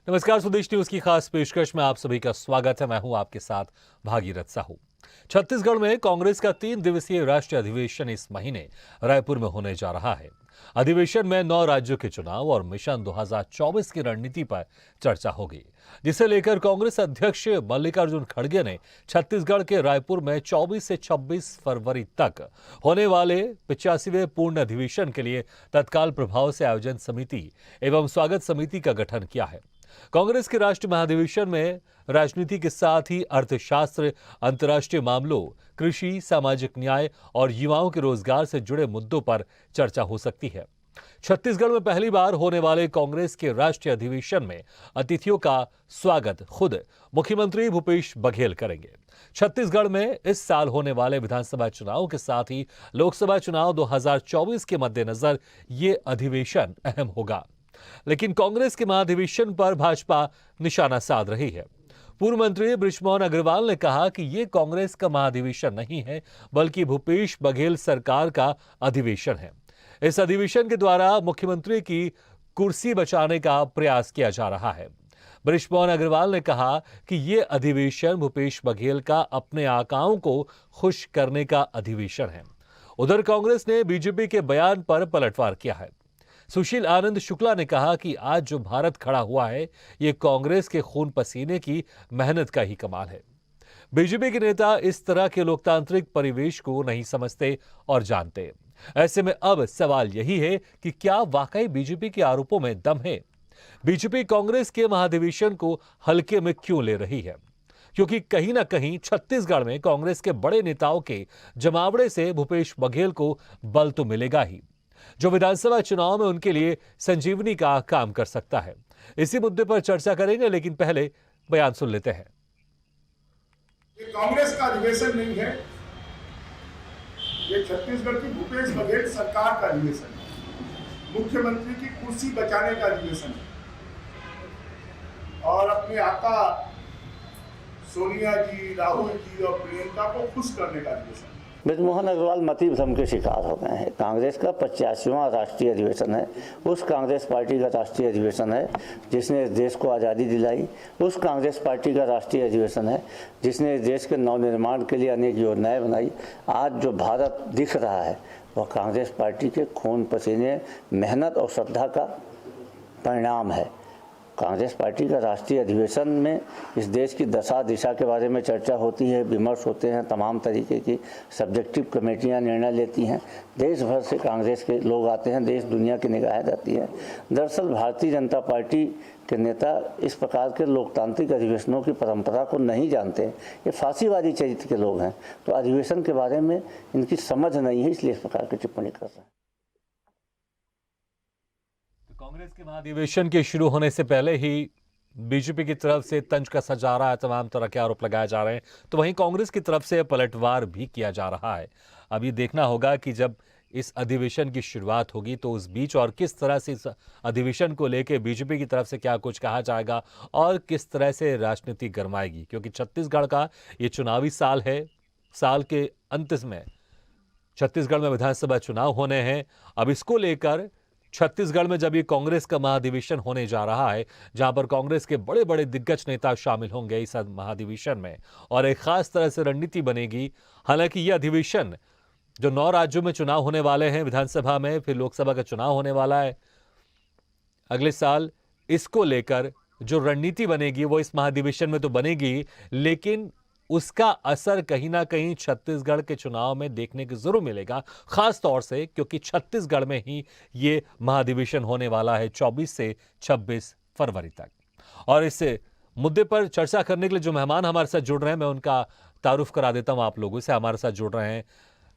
नमस्कार, स्वदेश न्यूज की खास पेशकश में आप सभी का स्वागत है। मैं हूं आपके साथ भागीरथ साहू। छत्तीसगढ़ में कांग्रेस का 3 दिवसीय राष्ट्रीय अधिवेशन इस महीने रायपुर में होने जा रहा है। अधिवेशन में 9 राज्यों के चुनाव और मिशन 2024 की रणनीति पर चर्चा होगी, जिसे लेकर कांग्रेस अध्यक्ष मल्लिकार्जुन खड़गे ने छत्तीसगढ़ के रायपुर में 24 से 26 फरवरी तक होने वाले 85वें पूर्ण अधिवेशन के लिए तत्काल प्रभाव से आयोजन समिति एवं स्वागत समिति का गठन किया है। कांग्रेस के राष्ट्रीय महाधिवेशन में राजनीति के साथ ही अर्थशास्त्र, अंतर्राष्ट्रीय मामलों, कृषि, सामाजिक न्याय और युवाओं के रोजगार से जुड़े मुद्दों पर चर्चा हो सकती है। छत्तीसगढ़ में पहली बार होने वाले कांग्रेस के राष्ट्रीय अधिवेशन में अतिथियों का स्वागत खुद मुख्यमंत्री भूपेश बघेल करेंगे। छत्तीसगढ़ में इस साल होने वाले विधानसभा चुनाव के साथ ही लोकसभा चुनाव 2024 के मद्देनजर ये अधिवेशन अहम होगा, लेकिन कांग्रेस के महाधिवेशन पर भाजपा निशाना साध रही है। पूर्व मंत्री बृजमोहन अग्रवाल ने कहा कि यह कांग्रेस का महाधिवेशन नहीं है, बल्कि भूपेश बघेल सरकार का अधिवेशन है। इस अधिवेशन के द्वारा मुख्यमंत्री की कुर्सी बचाने का प्रयास किया जा रहा है। बृजमोहन अग्रवाल ने कहा कि यह अधिवेशन भूपेश बघेल का अपने आकाओं को खुश करने का अधिवेशन है। उधर कांग्रेस ने बीजेपी के बयान पर पलटवार किया है। सुशील आनंद शुक्ला ने कहा कि आज जो भारत खड़ा हुआ है, ये कांग्रेस के खून पसीने की मेहनत का ही कमाल है। बीजेपी के नेता इस तरह के लोकतांत्रिक परिवेश को नहीं समझते और जानते। ऐसे में अब सवाल यही है कि क्या वाकई बीजेपी के आरोपों में दम है? बीजेपी कांग्रेस के महाधिवेशन को हल्के में क्यों ले रही है? क्योंकि कहीं ना कहीं छत्तीसगढ़ में कांग्रेस के बड़े नेताओं के जमावड़े से भूपेश बघेल को बल तो मिलेगा ही, जो विधानसभा चुनाव में उनके लिए संजीवनी का काम कर सकता है। इसी मुद्दे पर चर्चा करेंगे, लेकिन पहले बयान सुन लेते हैं। ये कांग्रेस का अधिवेशन नहीं है, ये छत्तीसगढ़ की भूपेश बघेल सरकार का अधिवेशन है। मुख्यमंत्री की कुर्सी बचाने का अधिवेशन है और अपने आका सोनिया जी, राहुल जी और प्रियंका को खुश करने का अधिवेशन है। बृजमोहन अग्रवाल मती भ्रम के शिकार हो गए हैं। कांग्रेस का 85वां राष्ट्रीय अधिवेशन है। उस कांग्रेस पार्टी का राष्ट्रीय अधिवेशन है जिसने इस देश को आज़ादी दिलाई। उस कांग्रेस पार्टी का राष्ट्रीय अधिवेशन है जिसने इस देश के नवनिर्माण के लिए अनेक योजनाएं बनाई। आज जो भारत दिख रहा है वह कांग्रेस पार्टी के खून पसीने, मेहनत और श्रद्धा का परिणाम है। कांग्रेस पार्टी का राष्ट्रीय अधिवेशन में इस देश की दशा दिशा के बारे में चर्चा होती है, विमर्श होते हैं, तमाम तरीके की सब्जेक्टिव कमेटियां निर्णय लेती हैं। देश भर से कांग्रेस के लोग आते हैं, देश दुनिया की निगाहें रहती हैं। दरअसल भारतीय जनता पार्टी के नेता इस प्रकार के लोकतांत्रिक अधिवेशनों की परंपरा को नहीं जानते। ये फांसीवादी चरित्र के लोग हैं, तो अधिवेशन के बारे में इनकी समझ नहीं है, इसलिए इस प्रकार की टिप्पणी कर रहे हैं। कांग्रेस के महाधिवेशन के शुरू होने से पहले ही बीजेपी की तरफ से तंज कसा जा रहा है, तमाम तरह के आरोप लगाए जा रहे हैं, तो वहीं कांग्रेस की तरफ से पलटवार भी किया जा रहा है। अब ये देखना होगा कि जब इस अधिवेशन की शुरुआत होगी तो उस बीच और किस तरह से इस अधिवेशन को लेकर बीजेपी की तरफ से क्या कुछ कहा जाएगा और किस तरह से राजनीति गरमाएगी, क्योंकि छत्तीसगढ़ का ये चुनावी साल है। साल के अंत में छत्तीसगढ़ में विधानसभा चुनाव होने हैं। अब इसको लेकर छत्तीसगढ़ में जब ये कांग्रेस का महाधिवेशन होने जा रहा है, जहां पर कांग्रेस के बड़े बड़े दिग्गज नेता शामिल होंगे इस महाधिवेशन में और एक खास तरह से रणनीति बनेगी। हालांकि यह अधिवेशन जो 9 राज्यों में चुनाव होने वाले हैं विधानसभा में, फिर लोकसभा का चुनाव होने वाला है अगले साल, इसको लेकर जो रणनीति बनेगी वो इस महाधिवेशन में तो बनेगी, लेकिन उसका असर कहीं ना कहीं छत्तीसगढ़ के चुनाव में देखने को जरूर मिलेगा, खास तौर से क्योंकि छत्तीसगढ़ में ही ये महाधिवेशन होने वाला है 24 से 26 फरवरी तक। और इस मुद्दे पर चर्चा करने के लिए जो मेहमान हमारे साथ जुड़ रहे हैं, मैं उनका तारुफ करा देता हूं आप लोगों से। हमारे साथ जुड़ रहे हैं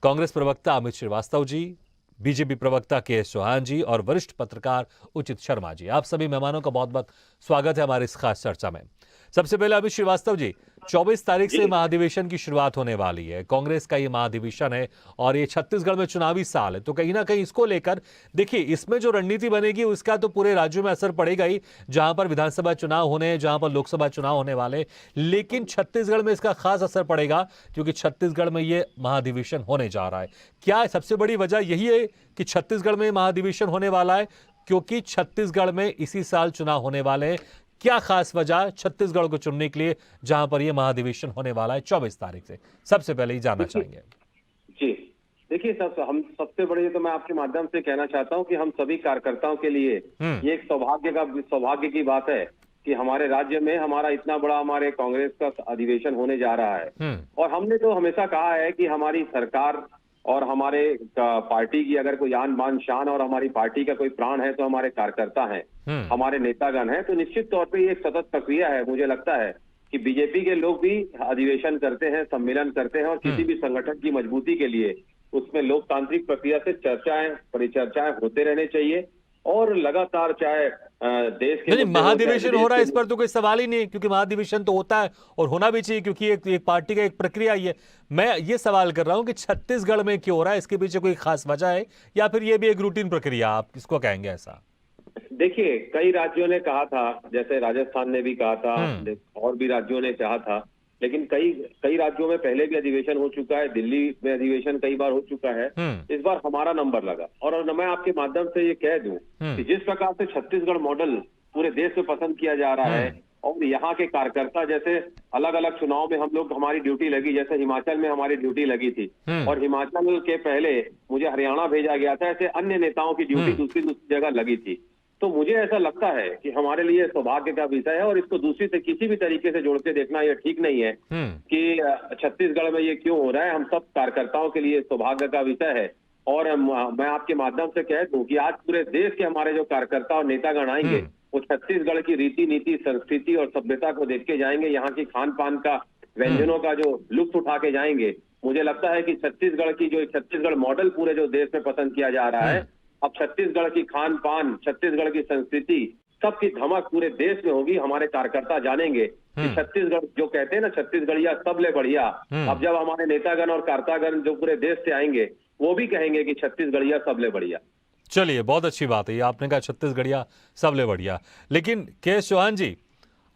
कांग्रेस प्रवक्ता अमित श्रीवास्तव जी, बीजेपी प्रवक्ता के चौहान जी और वरिष्ठ पत्रकार उचित शर्मा जी। आप सभी मेहमानों का बहुत बहुत स्वागत है हमारी इस खास चर्चा में। सबसे पहले अमित श्रीवास्तव जी, 24 तारीख से महाधिवेशन की शुरुआत होने वाली है। कांग्रेस का ये महाधिवेशन है और ये छत्तीसगढ़ में चुनावी साल है, तो कहीं ना कहीं इसको लेकर देखिए, इसमें जो रणनीति बनेगी उसका तो पूरे राज्यों में असर पड़ेगा ही, जहां पर विधानसभा चुनाव होने हैं, जहां पर लोकसभा चुनाव होने वाले, लेकिन छत्तीसगढ़ में इसका खास असर पड़ेगा क्योंकि छत्तीसगढ़ में ये महाधिवेशन होने जा रहा है। क्या सबसे बड़ी वजह यही है कि छत्तीसगढ़ में महाधिवेशन होने वाला है क्योंकि छत्तीसगढ़ में इसी साल चुनाव होने वाले हैं? क्या खास वजह छत्तीसगढ़ को चुनने के लिए, जहां पर यह महाधिवेशन होने वाला है 24 तारीख से? सबसे पहले ही जानना चाहेंगे। जी देखिए, हम सबसे बड़े, तो मैं आपके माध्यम से कहना चाहता हूं कि हम सभी कार्यकर्ताओं के लिए ये एक सौभाग्य की बात है कि हमारे राज्य में हमारा इतना बड़ा हमारे कांग्रेस का अधिवेशन होने जा रहा है। और हमने तो हमेशा कहा है कि हमारी सरकार और हमारे पार्टी की अगर कोई आन बान शान और हमारी पार्टी का कोई प्राण है तो हमारे कार्यकर्ता हैं, हमारे नेतागण हैं। तो निश्चित तौर पे ये एक सतत प्रक्रिया है। मुझे लगता है कि बीजेपी के लोग भी अधिवेशन करते हैं, सम्मेलन करते हैं, और किसी भी संगठन की मजबूती के लिए उसमें लोकतांत्रिक प्रक्रिया से परिचर्चाएं होते रहने चाहिए। और लगातार चाहे देश के महाधिवेशन हो रहा है, इस पर तो कोई सवाल ही नहीं, क्योंकि महाधिवेशन तो होता है और होना भी चाहिए, क्योंकि एक पार्टी का एक प्रक्रिया ही है। मैं ये सवाल कर रहा हूं कि छत्तीसगढ़ में क्यों हो रहा है, इसके पीछे कोई खास वजह है या फिर ये भी एक रूटीन प्रक्रिया, आप किसको कहेंगे ऐसा? देखिए, कई राज्यों ने कहा था, जैसे राजस्थान ने भी कहा था और भी राज्यों ने कहा था, लेकिन कई राज्यों में पहले भी अधिवेशन हो चुका है। दिल्ली में अधिवेशन कई बार हो चुका है। इस बार हमारा नंबर लगा। और मैं आपके माध्यम से ये कह दूं कि जिस प्रकार से छत्तीसगढ़ मॉडल पूरे देश में पसंद किया जा रहा है, और यहाँ के कार्यकर्ता, जैसे अलग अलग चुनाव में हम लोग, हमारी ड्यूटी लगी, जैसे हिमाचल में हमारी ड्यूटी लगी थी और हिमाचल के पहले मुझे हरियाणा भेजा गया था, ऐसे अन्य नेताओं की ड्यूटी दूसरी जगह लगी थी। तो मुझे ऐसा लगता है कि हमारे लिए सौभाग्य का विषय है, और इसको दूसरी से किसी भी तरीके से जोड़ के देखना ये ठीक नहीं है कि छत्तीसगढ़ में ये क्यों हो रहा है। हम सब कार्यकर्ताओं के लिए सौभाग्य का विषय है। और मैं आपके माध्यम से कह दूं कि आज पूरे देश के हमारे जो कार्यकर्ता और नेतागण आएंगे, वो छत्तीसगढ़ की रीति नीति, संस्कृति और सभ्यता को देख के जाएंगे। यहाँ की खान पान का, व्यंजनों का जो लुत्फ उठा के जाएंगे। मुझे लगता है कि छत्तीसगढ़ मॉडल पूरे जो देश में पसंद किया जा रहा है, अब छत्तीसगढ़ की खान पान, छत्तीसगढ़ की संस्कृति, सबकी धमक पूरे देश में होगी। हमारे कार्यकर्ता जानेंगे कि छत्तीसगढ़, जो कहते हैं ना, छत्तीसगढ़िया सबले बढ़िया। अब जब हमारे नेतागण और कार्यकर्तागण जो पूरे देश से आएंगे, वो भी कहेंगे कि छत्तीसगढ़िया सबले बढ़िया। चलिए, बहुत अच्छी बात है ये आपने कहा, छत्तीसगढ़िया सबले बढ़िया। लेकिन के.एस. चौहान जी,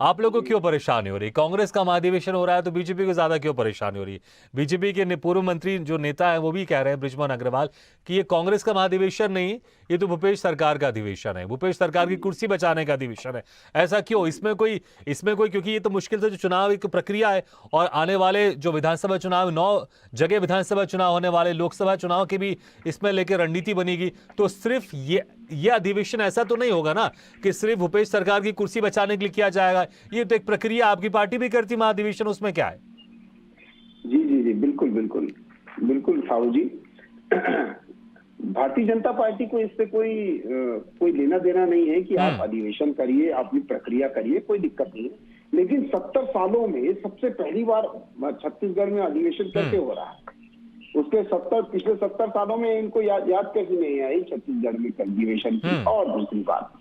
आप लोगों को क्यों परेशानी हो रही? कांग्रेस का महाधिवेशन हो रहा है तो बीजेपी को ज्यादा क्यों परेशानी हो रही है? बीजेपी के पूर्व मंत्री जो नेता है वो भी कह रहे हैं, बृजमोहन अग्रवाल, कि ये कांग्रेस का महाधिवेशन नहीं, ये तो भूपेश सरकार का अधिवेशन है, भूपेश सरकार की कुर्सी बचाने का अधिवेशन है। ऐसा क्यों? इसमें कोई क्योंकि ये तो मुश्किल से जो चुनाव एक प्रक्रिया है, और आने वाले जो विधानसभा चुनाव, 9 जगह विधानसभा चुनाव होने वाले, लोकसभा चुनाव की भी इसमें लेकर रणनीति बनेगी। तो सिर्फ ये अधिवेशन ऐसा तो नहीं होगा ना कि सिर्फ भूपेश सरकार की कुर्सी बचाने के लिए किया जाएगा। ये तो एक प्रक्रिया, आपकी पार्टी भी करती महाधिवेशन, उसमें क्या है? जी, बिल्कुल साहू जी। भारतीय जनता पार्टी को इससे कोई लेना देना नहीं है कि आप अधिवेशन करिए, अपनी प्रक्रिया करिए, कोई दिक्कत नहीं है। लेकिन 70 सालों में सबसे पहली बार छत्तीसगढ़ में अधिवेशन कैसे हो रहा है? उसके पिछले 70 सालों में इनको याद कैसे नहीं आई छत्तीसगढ़ में अधिवेशन की? और दूसरी बात,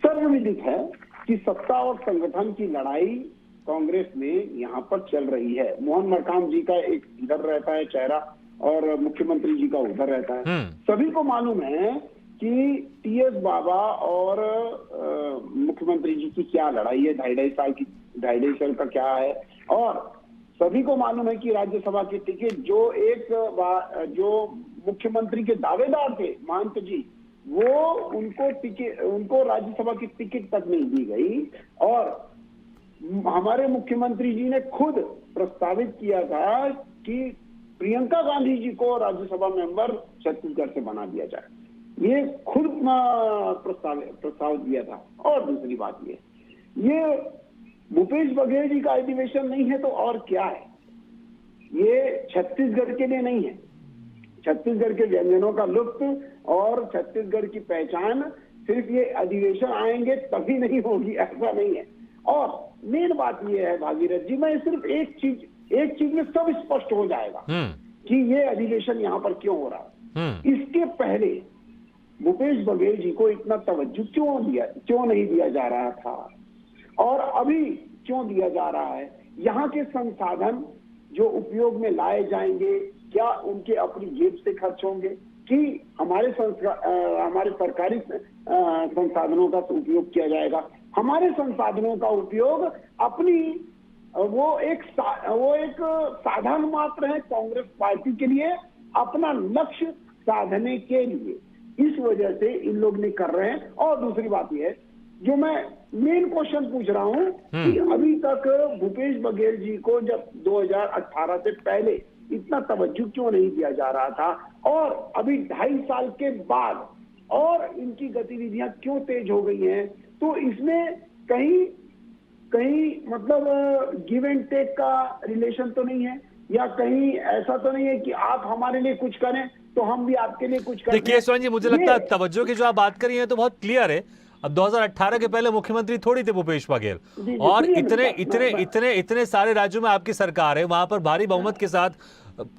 सर्वविदित है कि सत्ता और संगठन की लड़ाई कांग्रेस में यहाँ पर चल रही है। मोहन मरकाम जी का एक इधर रहता है चेहरा और मुख्यमंत्री जी का उधर रहता है। सभी को मालूम है कि टी.एस. बाबा और मुख्यमंत्री जी की क्या लड़ाई है, ढाई साल का क्या है। और सभी को मालूम है कि राज्यसभा की टिकट जो मुख्यमंत्री के दावेदार थे, महंत जी, वो उनको राज्यसभा की टिकट तक नहीं दी गई। और हमारे मुख्यमंत्री जी ने खुद प्रस्तावित किया था कि प्रियंका गांधी जी को राज्यसभा मेंबर छत्तीसगढ़ से बना दिया जाए। ये खुद प्रस्ताव दिया था। और दूसरी बात ये भूपेश बघेल जी का अधिवेशन नहीं है तो और क्या है? ये छत्तीसगढ़ के लिए नहीं है। छत्तीसगढ़ के व्यंजनों का लुत्फ और छत्तीसगढ़ की पहचान सिर्फ ये अधिवेशन आएंगे तभी नहीं होगी, ऐसा नहीं है। और मेन बात ये है भागीरथ जी, मैं सिर्फ एक चीज में सब स्पष्ट हो जाएगा कि ये अधिवेशन यहाँ पर क्यों हो रहा है। इसके पहले भूपेश बघेल जी को इतना तवज्जो क्यों नहीं दिया जा रहा था, और अभी क्यों दिया जा रहा है? यहाँ के संसाधन जो उपयोग में लाए जाएंगे, क्या उनके अपनी जेब से खर्च होंगे कि हमारे सरकारी संसाधनों का उपयोग किया जाएगा? हमारे संसाधनों का उपयोग अपनी वो एक साधन मात्र है कांग्रेस पार्टी के लिए, अपना लक्ष्य साधने के लिए। इस वजह से इन लोग नहीं कर रहे हैं। और दूसरी बात यह है जो मैं मेन क्वेश्चन पूछ रहा हूं कि अभी तक भूपेश बघेल जी को जब 2018 से पहले इतना तवज्जो क्यों नहीं दिया जा रहा था, और अभी 2.5 साल के बाद और इनकी गतिविधियां क्यों तेज हो गई हैं? तो इसमें कहीं मतलब गिव एंड टेक का रिलेशन तो नहीं है, या कहीं ऐसा तो नहीं है कि आप हमारे लिए कुछ करें तो हम भी आपके लिए कुछ करें? देखिए केशवान जी, मुझे लगता है तवज्जो की जो आप बात करी है तो बहुत क्लियर है। अब 2018 के पहले मुख्यमंत्री थोड़ी थे भूपेश बघेल, जी, और सुनिए इतने मेरी बात, इतने इतने इतने सारे राज्यों में आपकी सरकार है, वहां पर भारी बहुमत के साथ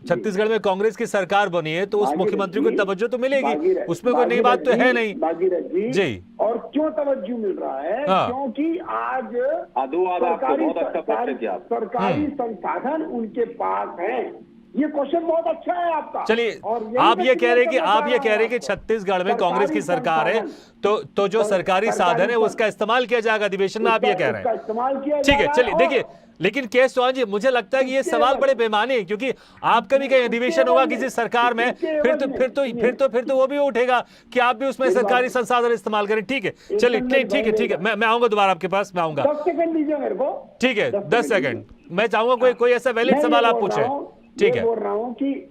छत्तीसगढ़ में कांग्रेस की सरकार बनी है, तो उस मुख्यमंत्री को तवज्जो तो मिलेगी, उसमें कोई नई बात तो है नहीं। भागीरथ जी। और क्यों तवज्जो मिल रहा है? हाँ। क्योंकि आज साधुवाद आपको सरकारी बहुत अच्छा प्रश्न किया आपने। सरकारी संसाधन उनके पास है। ये क्वेश्चन बहुत अच्छा है आपका। चलिए, और यही आप मैं ये कह रहे हैं कि क्लियर करना आप ये चाह कह रहा रहे हैं कि हूं आपको। छत्तीसगढ़ में कांग्रेस की सरकारी सरकार है, संसाधन, तो जो सरकारी साधन है उसका इस्तेमाल किया जाएगा अधिवेशन में, आप ये कह रहे उसका हैं। इस्तेमाल किया ठीक है, जा रहा चलिए और देखिए, लेकिन केस चौहान जी, मुझे लगता है कि ये सवाल बड़े बेमाने हैं, क्योंकि आपका भी कहीं अधिवेशन होगा किसी सरकार में, फिर तो वो भी उठेगा कि आप भी उसमें सरकारी संसाधन इस्तेमाल करें। ठीक है, चलिए, ठीक है, मैं आऊंगा दोबारा आपके पास, मैं आऊंगा। 10 सेकंड दीजिए मेरे को। ठीक है, 10 सेकंड मैं चाहूंगा कोई ऐसा वैलिड मैं ये सवाल आप बोल रहा पूछे। हूं- ठीक ये है। बोल रहा हूं कि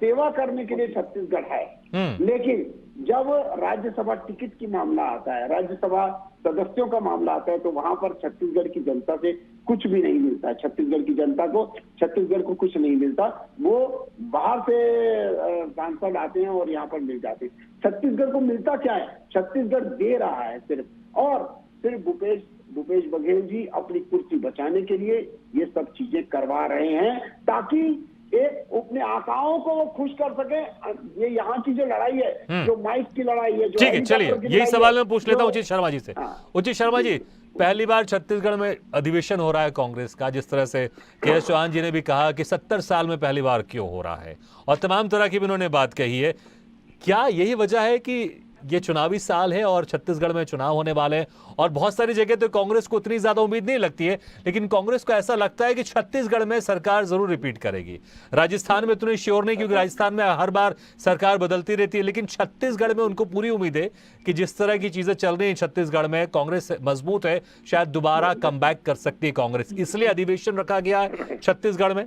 सेवा करने के लिए छत्तीसगढ़ है, लेकिन जब राज्यसभा टिकट की मामला आता है, राज्यसभा सदस्यों का मामला आता है, तो वहां पर छत्तीसगढ़ की जनता से कुछ भी नहीं मिलता है। छत्तीसगढ़ की जनता को, छत्तीसगढ़ को कुछ नहीं मिलता। वो बाहर से सांसद आते हैं और यहाँ पर मिल जाते हैं। छत्तीसगढ़ को मिलता क्या है? छत्तीसगढ़ दे रहा है सिर्फ, और सिर्फ भूपेश बघेल जी अपनी कुर्सी बचाने के लिए ये सब चीजें करवा रहे हैं, ताकि एक अपने आकाओं को वो खुश कर सके। ये यहाँ की जो लड़ाई है, जो माइक की लड़ाई है, जो ठीक है, चलिए हेलीकॉप्टर की यही लड़ाई सवाल है, मैं पूछ लेता हूँ जो- उचित शर्मा जी से। हाँ। उचित शर्मा जी, पहली बार छत्तीसगढ़ में अधिवेशन हो रहा है कांग्रेस का, जिस तरह से के.एस. चौहान जी ने भी कहा कि 70 साल में पहली बार क्यों हो रहा है, और तमाम तरह की भी उन्होंने बात कही है। क्या यही वजह है कि ये चुनावी साल है और छत्तीसगढ़ में चुनाव होने वाले हैं, और बहुत सारी जगह तो कांग्रेस को उतनी ज्यादा उम्मीद नहीं लगती है, लेकिन कांग्रेस को ऐसा लगता है कि छत्तीसगढ़ में सरकार जरूर रिपीट करेगी। राजस्थान में उतनी श्योर नहीं, क्योंकि राजस्थान में हर बार सरकार बदलती रहती है, लेकिन छत्तीसगढ़ में उनको पूरी उम्मीद है कि जिस तरह की चीजें चल रही हैं छत्तीसगढ़ में, कांग्रेस मजबूत है, शायद दोबारा कमबैक कर सकती है कांग्रेस, इसलिए अधिवेशन रखा गया है छत्तीसगढ़ में।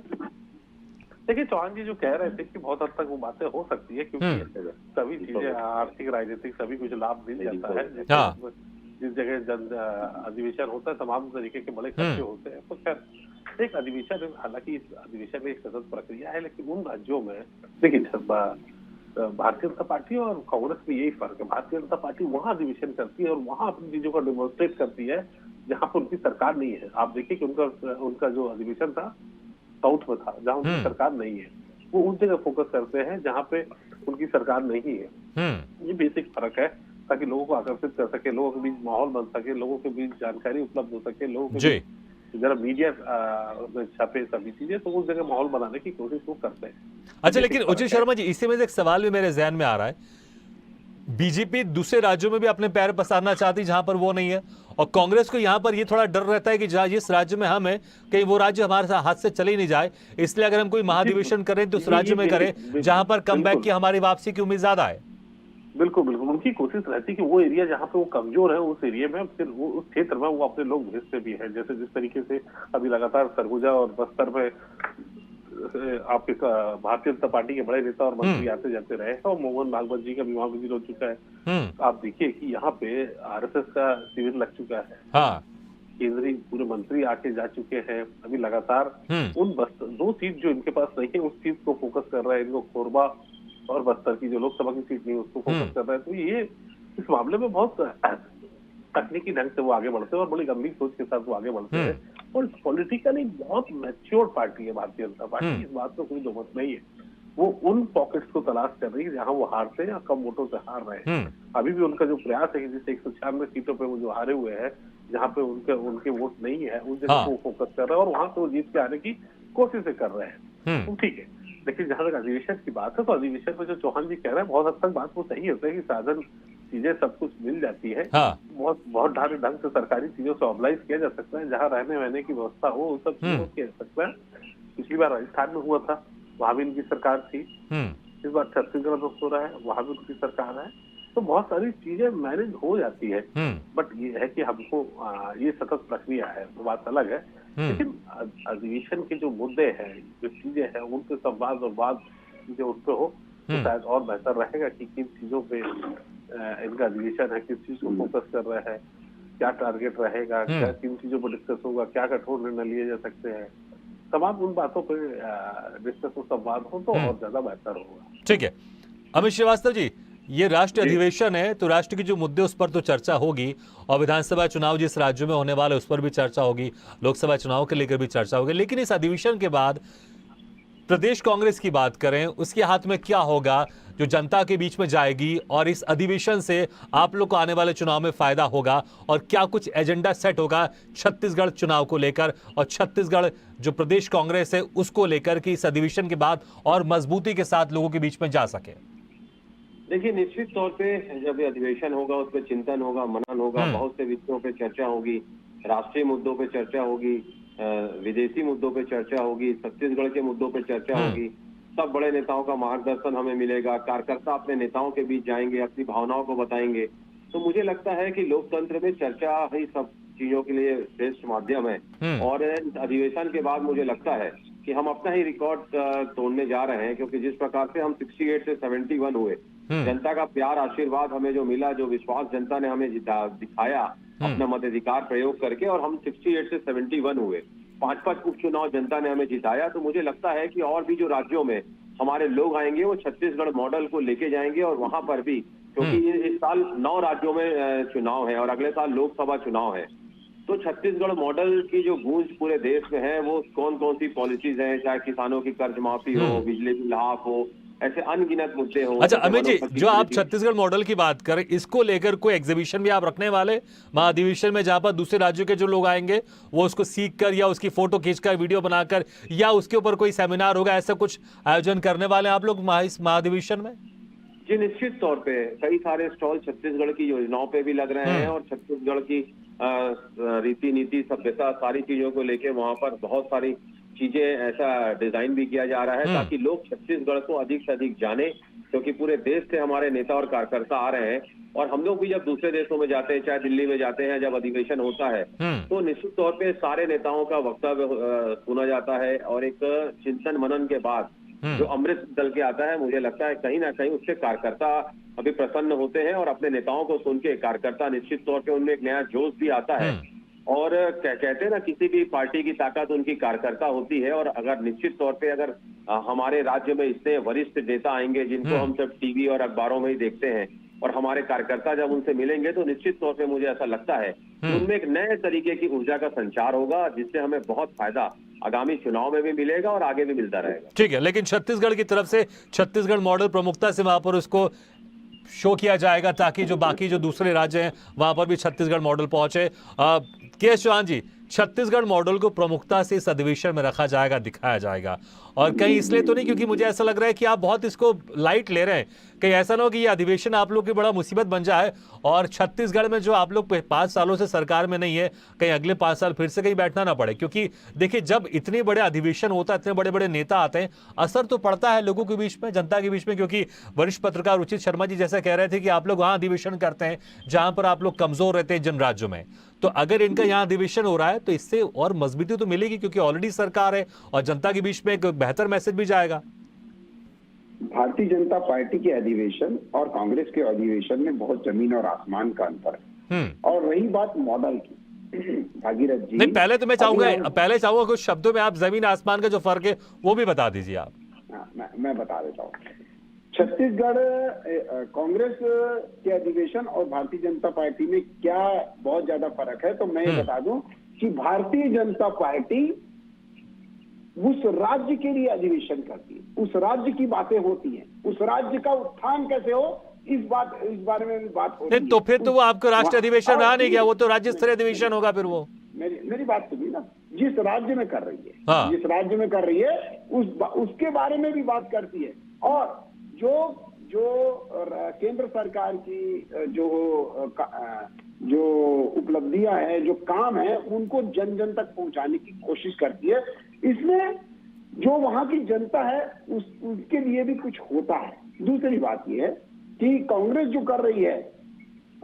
देखिए, चौहान जी जो कह रहे थे कि बहुत हद तक वो बातें हो सकती है, क्योंकि सभी चीजें आर्थिक, राजनीतिक सभी कुछ लाभ मिल जाता है। हाँ। जिस जगह अधिवेशन होता है, तमाम तरीके के बड़े खर्चे होते हैं, तो खैर एक अधिवेशन, हालांकि इस अधिवेशन में एक सतत प्रक्रिया है, लेकिन उन राज्यों में देखिए भारतीय जनता पार्टी और कांग्रेस में यही फर्क है। भारतीय जनता पार्टी वहां अधिवेशन करती है और वहां अपनी चीजों को डेमोन्स्ट्रेट करती है जहां पर उनकी सरकार नहीं है। आप देखिए कि उनका जो अधिवेशन था साउथ में था, जहां उनकी सरकार नहीं है। वो उस जगह फोकस करते हैं जहां पे उनकी सरकार नहीं है। ये बेसिक फर्क है, ताकि लोगों को आकर्षित कर सके, लोगों के बीच माहौल बन सके, लोगों के बीच जानकारी उपलब्ध हो सके, लोगों के बीच जरा मीडिया में छपे सभी चीजें, तो उस जगह माहौल बनाने की कोशिश वो करते हैं। अच्छा, लेकिन उचित शर्मा जी, इसी में से एक सवाल भी मेरे जहन में आ रहा है, बीजेपी दूसरे राज्यों में भी अपने पैर पसारना चाहती जहां पर वो नहीं है, और कांग्रेस को यहां पर ये थोड़ा डर रहता है कि जिस राज्य में हम हैं कहीं वो राज्य हमारे हाथ से चले नहीं जाए, इसलिए अगर हम कोई महाधिवेशन करें तो उस राज्य में करें जहां पर कमबैक की, हमारी वापसी की उम्मीद ज्यादा है। बिल्कुल बिल्कुल, उनकी कोशिश रहती है कि वो एरिया जहाँ पे वो कमजोर है, उस एरिया में फिर वो उस क्षेत्र में वो अपने लोग भेजते भी है। जैसे जिस तरीके से अभी लगातार सरगुजा और बस्तर में आपके भारतीय जनता पार्टी के बड़े नेता और मंत्री आते जाते रहे, और मोहन भागवत जी का भी वहां विजिट हो चुका है। आप देखिए कि यहाँ पे आरएसएस का शिविर लग चुका है। हाँ। केंद्रीय पूरे मंत्री आके जा चुके हैं। अभी लगातार उन दो सीट जो इनके पास नहीं है, उस सीट को फोकस कर रहा है। इनको कोरबा और बस्तर की जो लोकसभा की सीट नहीं है उसको फोकस कर रहा है। तो ये इस मामले में बहुत तकनीकी ढंग से वो आगे बढ़ते हैं और बड़ी गंभीर सोच के साथ वो आगे बढ़ते हैं। और पॉलिटिकली बहुत मैच्योर पार्टी है भारतीय जनता पार्टी, इस बात में कोई दो मत नहीं है। वो उन पॉकेट्स को तलाश कर रही है जहां वो हारते हैं या कम वोटों से हार रहे हैं। अभी भी उनका जो प्रयास है कि जिस 196 सीटों पे वो जो हारे हुए हैं, जहाँ पे उनके वोट नहीं है, उस जगह को फोकस कर रहे हैं और वहां से वो जीत के आने की कोशिशें कर रहे हैं। तो ठीक है, लेकिन जहां तक अधिवेशन की बात है, तो अधिवेशन में जो चौहान जी कह रहे हैं बहुत हद तक बात वो सही होता है कि साधन चीजें सब कुछ मिल जाती है। बहुत ढंग से सरकारी चीजों से ऑब्लाइज किया जा सकता है, जहाँ रहने वहने की व्यवस्था हो उन सब चीजों किया जा सकता है। पिछली बार राजस्थान में हुआ था, वहां भी उनकी सरकार थी। इस बार छत्तीसगढ़ में हो रहा है, वहां भी उनकी सरकार है। तो बहुत सारी चीजें मैनेज हो जाती है। बट ये है कि हमको ये सतत प्रक्रिया है, वो बात अलग है। लेकिन अधिवेशन के जो मुद्दे हैं, जो चीजें हैं, उनके संवाद और बात चीजें उन पे हो तो शायद और बेहतर रहेगा कि किन चीजों पे इनका अधिवेशन है, किस चीज को फोकस कर रहे हैं, क्या टारगेट रहेगा, क्या किन चीजों पर डिस्कस होगा, क्या कठोर निर्णय लिए जा सकते हैं। तमाम उन बातों पे डिस्कस और संवाद हो तो और ज्यादा बेहतर होगा। ठीक है अमित श्रीवास्तव जी, ये राष्ट्रीय अधिवेशन है तो राष्ट्र के जो मुद्दे उस पर तो चर्चा होगी, और विधानसभा चुनाव जिस राज्यों में होने वाले उस पर भी चर्चा होगी, लोकसभा चुनाव के लेकर भी चर्चा होगी। लेकिन इस अधिवेशन के बाद प्रदेश कांग्रेस की बात करें, उसके हाथ में क्या होगा जो जनता के बीच में जाएगी, और इस अधिवेशन से आप लोग को आने वाले चुनाव में फायदा होगा, और क्या कुछ एजेंडा सेट होगा छत्तीसगढ़ चुनाव को लेकर और छत्तीसगढ़ जो प्रदेश कांग्रेस है उसको लेकर कि इस अधिवेशन के बाद और मजबूती के साथ लोगों के बीच में जा सके? देखिए, निश्चित तौर पे जब ये अधिवेशन होगा उस पर चिंतन होगा, मनन होगा, बहुत से विषयों पे चर्चा होगी, राष्ट्रीय मुद्दों पे चर्चा होगी, विदेशी मुद्दों पे चर्चा होगी, छत्तीसगढ़ के मुद्दों पे चर्चा होगी। सब बड़े नेताओं का मार्गदर्शन हमें मिलेगा, कार्यकर्ता अपने नेताओं के बीच जाएंगे, अपनी भावनाओं को बताएंगे। तो मुझे लगता है कि लोकतंत्र में चर्चा ही सब चीजों के लिए श्रेष्ठ माध्यम है। और अधिवेशन के बाद मुझे लगता है कि हम अपना ही रिकॉर्ड तोड़ने जा रहे हैं, क्योंकि जिस प्रकार से हम 68 से 71 हुए, जनता का प्यार आशीर्वाद हमें जो मिला, जो विश्वास जनता ने हमें दिखाया अपना मताधिकार प्रयोग करके, और हम 68 से 71 हुए, 5-5 उपचुनाव जनता ने हमें जिताया। तो मुझे लगता है कि और भी जो राज्यों में हमारे लोग आएंगे वो छत्तीसगढ़ मॉडल को लेके जाएंगे, और वहां पर भी, क्योंकि इस साल 9 राज्यों में चुनाव है और अगले साल लोकसभा चुनाव है, तो छत्तीसगढ़ मॉडल की जो गूंज पूरे देश में है, वो कौन कौन सी पॉलिसीज हैं, चाहे किसानों की कर्ज माफी हो, बिजली की लाभ हो, ऐसे अनगिनत मुद्दे हो। अच्छा अमित जी, जो आप छत्तीसगढ़ मॉडल की बात करें, इसको लेकर कोई एग्जीबिशन भी आप रखने वाले महाधिवेशन में, जहां पर दूसरे राज्यों के जो लोग आएंगे वो उसको सीख कर या उसकी फोटो खींचकर वीडियो बनाकर, या उसके ऊपर कोई सेमिनार होगा, ऐसा कुछ आयोजन करने वाले हैं आप लोग इस महाधिवेशन में? जी निश्चित तौर पे कई सारे स्टॉल छत्तीसगढ़ की योजनाओं पे भी लग रहे हैं, और छत्तीसगढ़ की रीति नीति सभ्यता सारी चीजों को लेके वहां पर बहुत सारी चीजें ऐसा डिजाइन भी किया जा रहा है, ताकि लोग छत्तीसगढ़ को अधिक से अधिक जाने, क्योंकि पूरे देश से हमारे नेता और कार्यकर्ता आ रहे हैं। और हम लोग भी जब दूसरे देशों में जाते हैं, चाहे दिल्ली में जाते हैं, जब अधिवेशन होता है तो निश्चित तौर पे सारे नेताओं का वक्तव्य सुना जाता है, और एक चिंतन मनन के बाद जो अमृत दल के आता है, मुझे लगता है कहीं ना कहीं उससे कार्यकर्ता अभी प्रसन्न होते हैं, और अपने नेताओं को सुन के कार्यकर्ता निश्चित तौर पे उनमें एक नया जोश भी आता है। और कहते हैं ना, किसी भी पार्टी की ताकत उनकी कार्यकर्ता होती है, और अगर निश्चित तौर पे अगर हमारे राज्य में इतने वरिष्ठ नेता आएंगे जिनको हम सब टीवी और अखबारों में ही देखते हैं, और हमारे कार्यकर्ता जब उनसे मिलेंगे, तो निश्चित तौर पे मुझे ऐसा लगता है कि उनमें एक नए तरीके की ऊर्जा का संचार होगा, जिससे हमें बहुत फायदा आगामी चुनाव में भी मिलेगा और आगे भी मिलता रहेगा। ठीक है, लेकिन छत्तीसगढ़ की तरफ से छत्तीसगढ़ मॉडल प्रमुखता से वहां पर उसको शो किया जाएगा, ताकि जो बाकी जो दूसरे राज्य हैं वहां पर भी छत्तीसगढ़ मॉडल पहुंचे। के चौहान जी, छत्तीसगढ़ मॉडल को प्रमुखता से इस अधिवेशन में रखा जाएगा, दिखाया जाएगा, और कहीं इसलिए तो नहीं क्योंकि मुझे ऐसा लग रहा है कि आप बहुत इसको लाइट ले रहे हैं, कहीं ऐसा ना हो कि ये अधिवेशन आप लोग की बड़ा मुसीबत बन जाए, और छत्तीसगढ़ में जो आप लोग 5 सालों से सरकार में नहीं है, कहीं अगले 5 साल फिर से कहीं बैठना ना पड़े। क्योंकि देखिए, जब इतने बड़े अधिवेशन होता है, इतने बड़े बड़े नेता आते हैं, असर तो पड़ता है लोगों के बीच में, जनता के बीच में। क्योंकि वरिष्ठ पत्रकार रुचित शर्मा जी जैसा कह रहे थे कि आप लोग वहां अधिवेशन करते हैं जहां पर आप लोग कमजोर रहते हैं जिन राज्यों में, तो अगर इनका यहाँ अधिवेशन हो रहा है तो इससे और मजबूती तो मिलेगी, क्योंकि ऑलरेडी सरकार है और जनता के बीच में एक बेहतर मैसेज भी जाएगा। भारतीय जनता पार्टी के अधिवेशन और कांग्रेस के अधिवेशन में बहुत जमीन और आसमान का अंतर है। और रही बात मॉडल की, भागीरथ जी, नहीं पहले तो मैं चाहूंगा कुछ शब्दों में आप जमीन आसमान का जो फर्क है वो भी बता दीजिए आप। मैं बता देता हूँ। छत्तीसगढ़ कांग्रेस के अधिवेशन और भारतीय जनता पार्टी में क्या बहुत ज्यादा फर्क है, तो मैं ये बता दूं कि भारतीय जनता पार्टी उस राज्य के लिए अधिवेशन करती है, उस राज्य की बातें होती हैं, उस राज्य का उत्थान कैसे हो इस बारे में भी बात होती है। तो फिर तो वो आपको राष्ट्रीय अधिवेशन रहा नहीं गया, वो तो राज्य स्तरीय अधिवेशन होगा फिर वो। मेरी बात सुनिए ना, जिस राज्य में कर रही है, जिस राज्य में कर रही है उसके बारे में भी बात करती है, और जो केंद्र सरकार की जो उपलब्धियां हैं, जो काम है, उनको जन जन तक पहुंचाने की कोशिश करती है। इसमें जो वहां की जनता है उसके लिए भी कुछ होता है। दूसरी बात यह है कि कांग्रेस जो कर रही है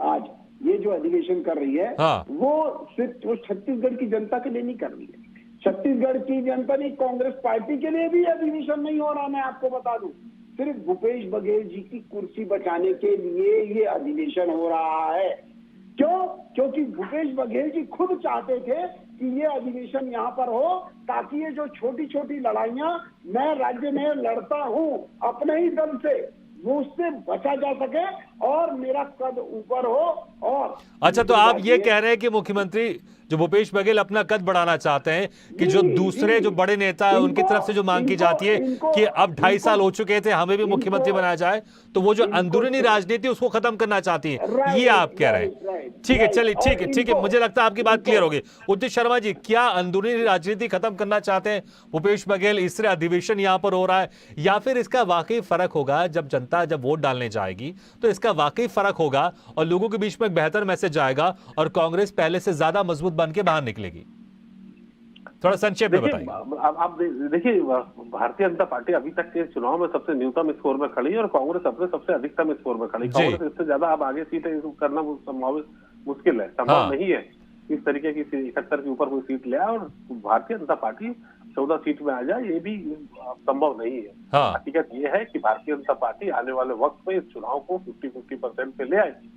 आज, ये जो अधिवेशन कर रही है, हाँ। वो सिर्फ वो छत्तीसगढ़ की जनता के लिए नहीं कर रही है। छत्तीसगढ़ की जनता नहीं, कांग्रेस पार्टी के लिए भी अधिवेशन नहीं हो रहा। मैं आपको बता दूं, सिर्फ भूपेश बघेल जी की कुर्सी बचाने के लिए ये अधिवेशन हो रहा है। क्यों? क्योंकि भूपेश बघेल जी खुद चाहते थे कि ये अधिवेशन यहाँ पर हो, ताकि ये जो छोटी छोटी लड़ाइयां मैं राज्य में लड़ता हूँ अपने ही दल से, वो उससे बचा जा सके और मेरा कद ऊपर हो। और अच्छा, तो आप ये कह रहे हैं कि मुख्यमंत्री जो भूपेश बघेल अपना कद बढ़ाना चाहते हैं कि जो दूसरे जो बड़े नेता है उनकी तरफ से जो मांग की जाती है कि अब 2.5 साल हो चुके थे, हमें भी मुख्यमंत्री बनाया जाए, तो वो जो अंदरूनी राजनीति उसको खत्म करना चाहती है, ये आप कह रहे हैं। ठीक है, चलिए, ठीक है, मुझे लगता है आपकी बात क्लियर होगी। उदित शर्मा जी, क्या अंदरूनी राजनीति खत्म करना चाहते हैं भूपेश बघेल, इसलिए अधिवेशन यहां पर हो रहा है, या फिर इसका वाकई फर्क होगा जब जनता जब वोट डालने जाएगी तो इसका वाकई फर्क होगा और लोगों के बीच में एक बेहतर मैसेज आएगा और कांग्रेस पहले से ज्यादा मजबूत बन के बाहर निकलेगी? थोड़ा संक्षेप में बताइए। आप देखिए, भारतीय जनता पार्टी अभी तक के चुनाव में सबसे न्यूनतम स्कोर में खड़ी है और कांग्रेस अपने सबसे अधिकतम स्कोर में खड़ी। कांग्रेस इससे ज्यादा अब आगे सीटें करना मुश्किल है, संभव नहीं है इस तरीके की 71 के ऊपर कोई सीट ले और भारतीय जनता पार्टी 14 सीट में आ जाए, ये भी संभव नहीं है। हकीकत ये है कि भारतीय जनता पार्टी आने वाले वक्त में इस चुनाव को 50-50% पे ले आएगी।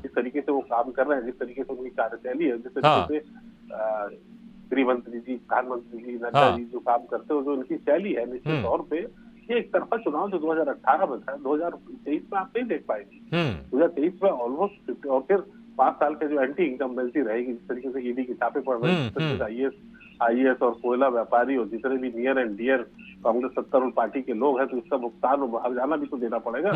जिस तरीके से वो काम कर रहे हैं, जिस तरीके से उनकी कार्यशैली है, जिस तरीके से गृह मंत्री जी, प्रधानमंत्री जी, नड्डा जी जो काम करते हो, जो उनकी शैली है, निश्चित तौर पे ये एक तरफा चुनाव जो 2018 में था, 2023 में आप नहीं देख पाएंगे। 2023 में ऑलमोस्ट, और फिर 5 साल के जो एंटी इनकम्बेंसी रहेगी, जिस तरीके से ईडी की छापे पड़ रहे हैं, आईएएस और कोयला व्यापारी और जितने भी नियर एंड डियर कांग्रेस सत्तारूढ़ पार्टी के लोग हैं, तो इसका भुगतान हर्जाना भी तो देना पड़ेगा।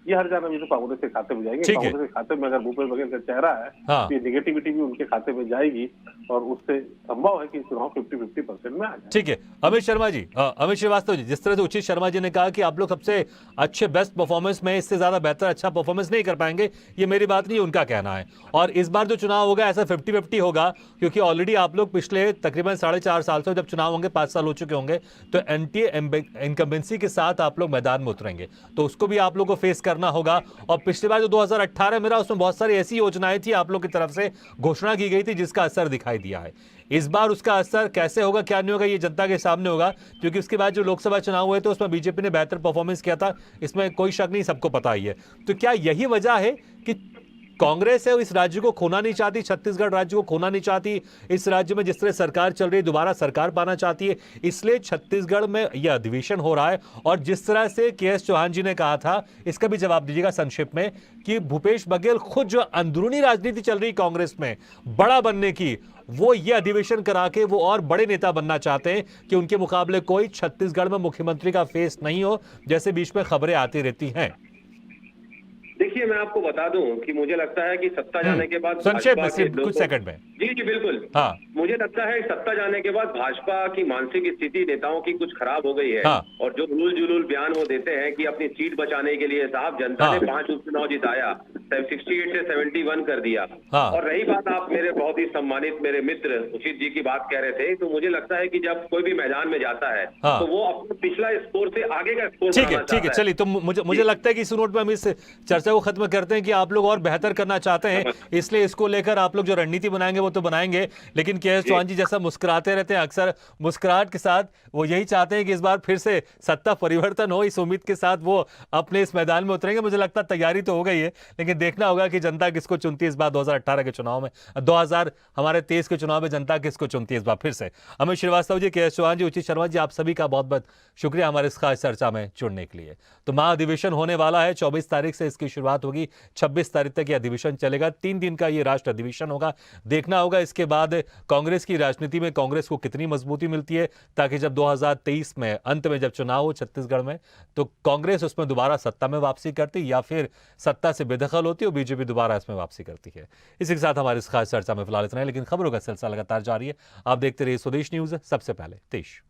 ये हर्जाना भी तो कांग्रेस के खाते में जाएंगे। कांग्रेस के खाते में अगर भूपेश बघेल का चेहरा है तो ये निगेटिविटी भी उनके खाते में जाएगी और उससे संभव है कि चुनाव 50-50% में आ जाए। ठीक है, अमित शर्मा जी, अमित श्रीवास्तव जी, जिस तरह से उचित शर्मा जी ने कहा कि आप लोग सबसे अच्छे बेस्ट परफॉर्मेंस में इससे ज्यादा बेहतर अच्छा परफॉर्मेंस नहीं कर पाएंगे, ये मेरी बात नहीं, उनका कहना है। और इस बार जो चुनाव होगा ऐसा 50-50 होगा, क्योंकि ऑलरेडी आप लोग पिछले तकरीबन 4.5 साल से, जब चुनाव होंगे 5 साल हो चुके होंगे, तो एंटी इनकम्बेंसी के साथ आप लोग मैदान में उतरेंगे, तो उसको भी आप लोग को फेस करना होगा। और पिछली बार जो 2018 में रहा, उसमें बहुत सारी ऐसी योजनाएं थी आप लोग की तरफ से घोषणा की गई थी, जिसका असर दिखाई दिया है। इस बार उसका असर कैसे होगा, क्या नहीं होगा, ये जनता के सामने होगा, क्योंकि उसके बाद जो लोकसभा चुनाव हुए थे उसमें बीजेपी ने बेहतर परफॉर्मेंस किया था, इसमें कोई शक नहीं, सबको पता ही है। तो क्या यही वजह है कि कांग्रेस है इस राज्य को खोना नहीं चाहती, छत्तीसगढ़ राज्य को खोना नहीं चाहती, इस राज्य में जिस तरह सरकार चल रही है दोबारा सरकार पाना चाहती है, इसलिए छत्तीसगढ़ में यह अधिवेशन हो रहा है? और जिस तरह से के.एस. चौहान जी ने कहा था, इसका भी जवाब दीजिएगा संक्षेप में, कि भूपेश बघेल खुद जो अंदरूनी राजनीति चल रही कांग्रेस में बड़ा बनने की, वो ये अधिवेशन करा के वो और बड़े नेता बनना चाहते हैं कि उनके मुकाबले कोई छत्तीसगढ़ में मुख्यमंत्री का फेस नहीं हो, जैसे बीच में खबरें आती रहती हैं। देखिए, मैं आपको बता दूं कि मुझे लगता है कि सत्ता जाने के बाद संक्षेप में सिर्फ कुछ सेकंड में। जी बिल्कुल। मुझे लगता है सत्ता जाने के बाद भाजपा की मानसिक स्थिति नेताओं की कुछ खराब हो गई है। और जो हुलूल जुलूल बयान वो देते हैं कि अपनी सीट बचाने के लिए, साहब जनता ने 5 उपचुनाव जिताया, 68 से 71 कर दिया। और रही बात, आप मेरे बहुत ही सम्मानित मेरे मित्र उचित जी की बात कह रहे थे, तो मुझे लगता है कि जब कोई भी मैदान में जाता है तो वो अपने पिछला स्कोर से आगे का स्कोर बनाना चाहता है। ठीक है, चलिए, तो मुझे लगता है कि इस नोट पर हम इस चर्चा को खत्म करते हैं कि आप लोग और बेहतर करना चाहते हैं, इसलिए इसको लेकर आप लोग जो रणनीति बनाएंगे वो तो बनाएंगे, लेकिन के.एस. चौहान जी जैसा मुस्कुराते रहते हैं अक्सर, मुस्कुराहट के साथ वो यही चाहते हैं कि इस बार फिर से सत्ता परिवर्तन हो, इस उम्मीद के साथ वो अपने इस मैदान में उतरेंगे। मुझे लगता है तैयारी तो हो गई है, लेकिन देखना होगा कि जनता किसको चुनती है इस बार 2018 के चुनाव में, 2023 के चुनाव में जनता किसको चुनती है इस बार फिर से। अमित श्रीवास्तव जी, के.एस. चौहान जी, उचित शर्मा जी, आप सभी का बहुत बहुत शुक्रिया हमारे इस खास चर्चा में जुड़ने के लिए। तो महाअधिवेशन होने वाला है, 24 तारीख से इसकी शुरुआत होगी, 26 तारीख तक ये अधिवेशन चलेगा, 3 दिन का ये राष्ट्र अधिवेशन होगा। देखना होगा इसके बाद कांग्रेस की राजनीति में कांग्रेस को कितनी मजबूती मिलती है, ताकि जब 2023 में अंत में जब चुनाव हो छत्तीसगढ़ में, तो कांग्रेस उसमें दोबारा सत्ता में वापसी करती या फिर सत्ता से बेदखल होती और बीजेपी दोबारा इसमें वापसी करती है। इसी के साथ हमारी इस खास चर्चा में फिलहाल इतना है, लेकिन खबरों का सिलसिला लगातार जारी है। आप देखते रहिए स्वदेश न्यूज, सबसे पहले देश।